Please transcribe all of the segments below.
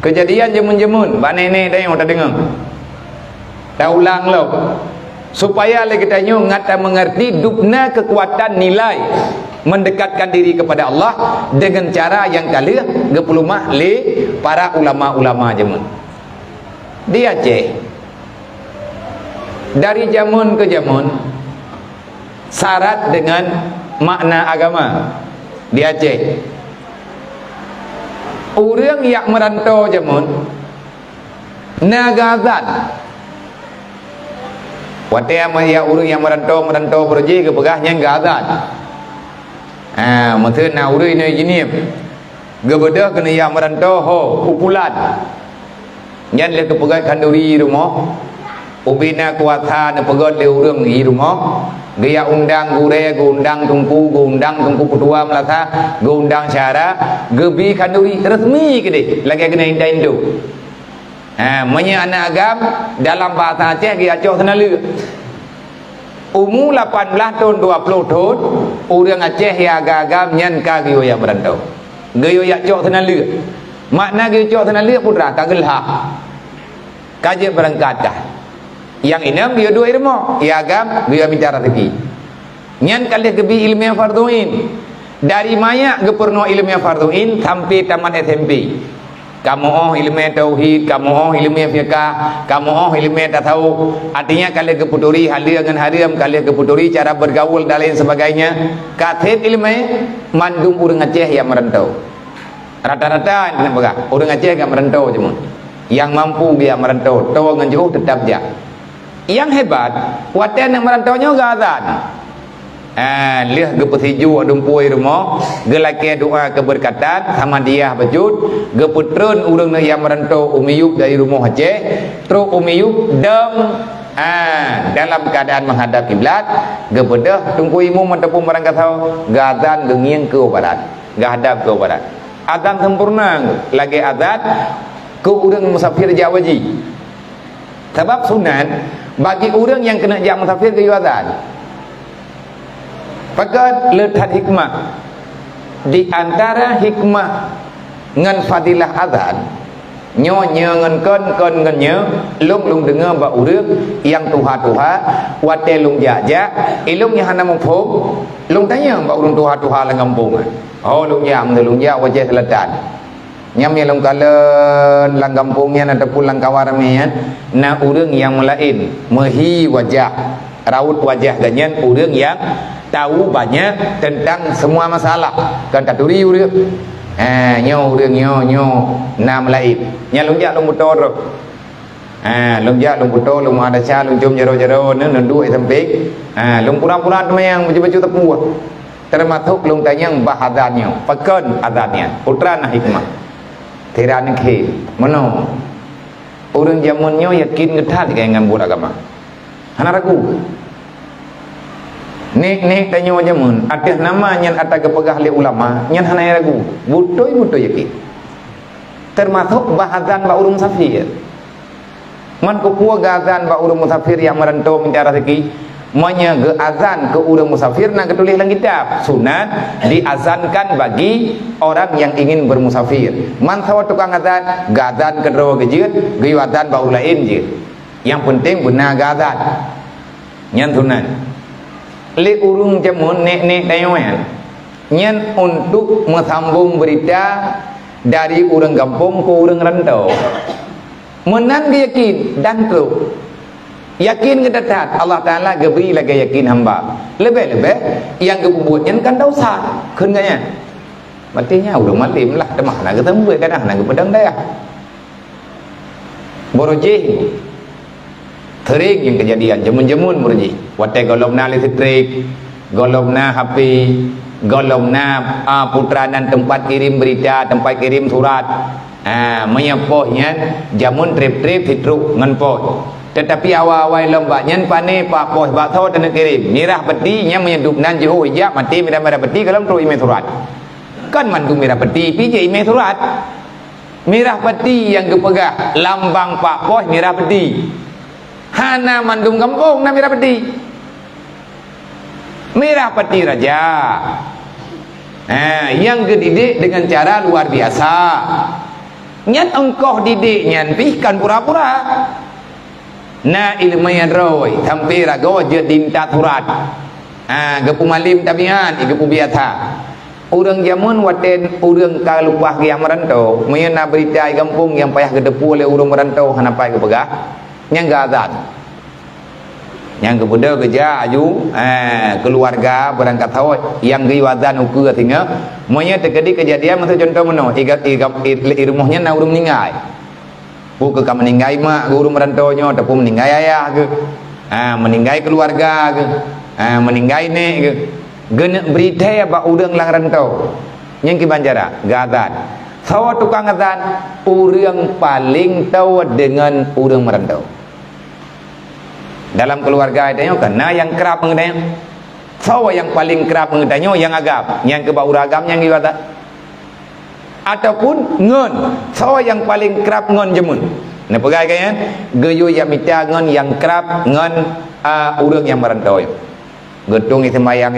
Kejadian jemun-jemun bak nenek tengok tak dengar. Dah ulang lo. Supaya lagi tanya ngata mengerti dupna kekuatan nilai mendekatkan diri kepada Allah dengan cara yang kala gepulumah le para ulama-ulama jemun. Di Aceh dari zaman ke zaman syarat dengan makna agama di Aceh. Orang yang merantau jamun nagazan wataya ya orang yang merantau pergi ke pegahnya gazan maksud na orang ini gini gebedah kena yang merantau ho upulan yang le ke pegah kanduri rumah ubina kuasa na pegah le orang di rumah gaya undang gure undang tungku kedua melasa undang syara gebi kanduri resmi gede lagi kena indah-indah menya anak agam dalam bahasa Aceh gaya acoh senalu umur 18 tahun 20 tahun orang Aceh yang agam nyan ka gaya yang merantau gaya acoh senalu makna gaya acoh senalu putra tak gelah kaji berangkat yang enam dia dua ilmu ya agam dia bicara rezeki nyan kali kebi ilmu yang farduin dari maya gepurno ilmu yang farduin sampai tamat SMP kamu ilmu tauhid kamu ilmu fiqh kamu ilmu tahu artinya kali keputuri hal dengan haram kali keputuri cara bergaul dan lain sebagainya katib ilmu mandum orang Aceh yang merantau rata-rata orang Aceh yang merantau cuma yang mampu dia merantau tahu dengan jauh tetap dia. Yang hebat, watan yang merantaunya gazan. Lihat gepetiju adumpui rumah, gelaki doa keberkatan sama dia bajut, geputron urang yang merantau umiyub dari rumah Aceh, terus umiyub dalam keadaan menghadap kiblat, gebedah tunggu imu mentepung barang kasau, gazan gengiang ke barat, hadap ke barat. Azan sempurna, lagi azan ke urang musafir Jawaji. Sebab sunat bagi orang yang kena jam musafir ke azan. Pakat letak hikmah di antara hikmah ngan fadilah azan nyonya ngan kon ngan nyo lung dengar ba urang yang tuha wate lung jajak ilung yang hana mempom lung tanya ba urang tuha la kampung. Oh lung jam lung ja wajah selatan nyam yang kalen lang kampungnya ataupun lang kawaramian na urang yang melain mehi wajah raut wajah ganyan urang yang tahu banyak tentang semua masalah kan katuri urang nyo urang nyo na melain nya lung ja lung motor lung ja lung motor lung ada cha lung jom jaro ne dua samping lung pura-pura yang baju tepua termasuk lung tanyang bahadannya pekan adannya putra na hikmah Tirani ke mana orang zamannya yakin ngetat kayak ngambur agama hana ragu nek tanya zaman atas nama nyan atas kepegah li ulama nyan hana ragu butoy yakin termasuk bahazan ba urang musafir man ko puwa gazan ba urang musafir yang merantau minta rezeki manya ge azan ke urang musafir na ketulis dalam kitab sunat diazankan bagi orang yang ingin bermusafir man sawa tukang azan gazan kedua gejeut ge azan bau lain je yang penting benar gazan nyan sunat li urung jamun nek dayoan nyan untuk mesambung berita dari urang kampung ke urang rantau menan yakin dan tu yakin kedatat Allah Ta'ala geberi lagi yakin hamba lebih-lebih yang kebubuhnya kan dosa kenanya matinya udah malim lah demah nak ketemu kadang nak pedang dah borojih sering yang kejadian jemun-jemun borojih watai golomna listrik golomna HP golomna putra dan tempat kirim berita tempat kirim surat menyepohnya jamun trip-trip hitruk nganpoh tetapi awal-awal lombanya pane pak pos bak tho dan kirim mirah peti nya menyedup nan jeho hijab mati mirah peti kalau tu email surat kan mandu mirah peti pije email surat mirah peti yang gepegah lambang pak pos mirah peti hana mandum kampung na mirah peti raja yang gedidik dengan cara luar biasa Nyan engkau didik nyan pihkan pura-pura. Na ilmu yang roi tampira go je dinta turat. Gepu malim tabian gepu biata. Urang jamun waten urang kalupah yang merantau. Meyana berita kampung yang payah gedepu oleh urang merantau hanapai ke pegah. Nyang gazan. Yang kemudian kerja aju keluarga berangkat tahu yang giwazan ukur tinggal monya terjadi kejadian macam contoh mana rumahnya na urang meninggal bukan kam meninggal mak urang merantonyo ataupun meninggal ayah ke meninggal keluarga ke meninggal nek ke gena berita ba urang lang rantau yang ki banjara gazan sawa tukang azan urang paling tahu dengan urang merantau. Dalam keluarga itu kena yang kerap mengenai sawa yang paling kerap mengenai yang agam yang kebau ragam yang ibadat ataupun ngon sawa yang paling kerap ngon jemun nah pegai kan geyo yang minta ngon yang kerap ngon urang yang merantau getung semayang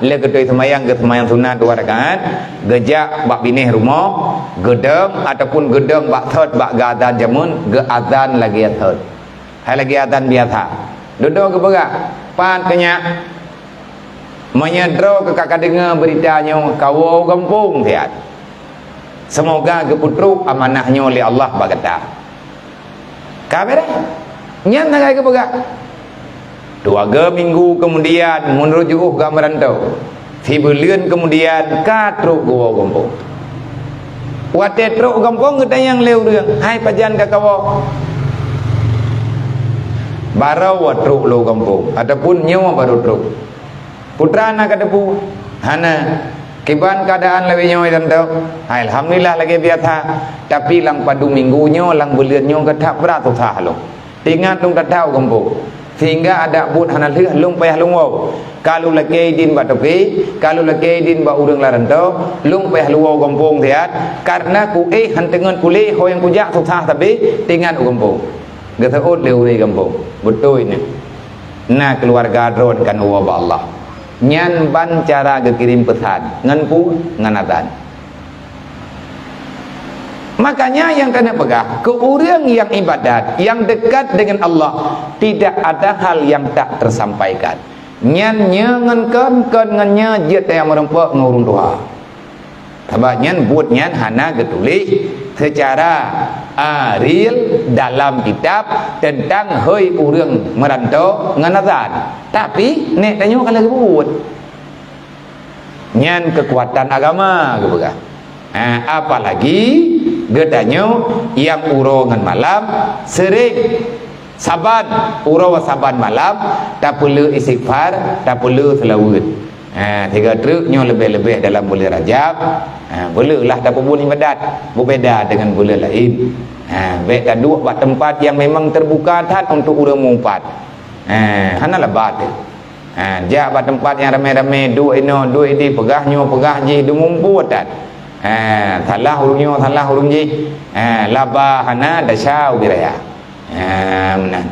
le getung semayang sunat 2 rakaat gejak bak binih rumah gedeng ataupun gedeng bak third bak gadan jemun ge azan lagi third hai lagi adzan biasa duduk ke berak pan kenyak menyedro ke kakak dengar beritanya kau kampung siat semoga keputruk amanahnya oleh Allah bagata kabar nyan nagai ke berak 2 minggu kemudian menuju ke merantau 3 bulan kemudian katruk gua kampung wate truk kampung kita yang leu deung hai pajan ka kawo barau truk lo kampung ataupun nyawa baru truk putra anak kadepu hana kiban keadaan lebih nyawa dan tahu alhamdulillah lagi biasa tapi lang padu minggunya lang bulannya ketak berat tu sah lo tingat tung tahu kampung sehingga ada but hana lung payah lung wow kalau lagi din batoki kalau lagi din ba urang larantau lung payah lu wow kampung tiat karena ku hantengan kuli ho yang kujak tu sah tapi tingat kampung gata ot leu di kampung betul ini nah keluarga drone kan wa Allah nyan ban cara kirim pesan ngan pu ngan adzan makanya yang kena pegah ke orang yang ibadat yang dekat dengan Allah tidak ada hal yang tak tersampaikan nyan ngan kan ngannya jet yang merempak ngurung doa sebabnya buat nyan hana getulis secara real dalam kitab tentang hoi urang merantau nganazan tapi nek tanya kalau buat nyan kekuatan agama gitu kan apalagi gedanya yang urongan malam sering saban saban malam tak perlu istighfar tak perlu selawat 3 truknya lebih-lebih dalam bulan Rajab bolehlah tak pun ibadat berbeza dengan bulan lain baik tak duduk pada tempat yang memang terbuka tak untuk orang mengumpat hana lebat jak pada tempat yang ramai-ramai duduk ini pegahnya pegah je du mumput tak salah hurungnya salah hurung je labah hana dasyau biraya menang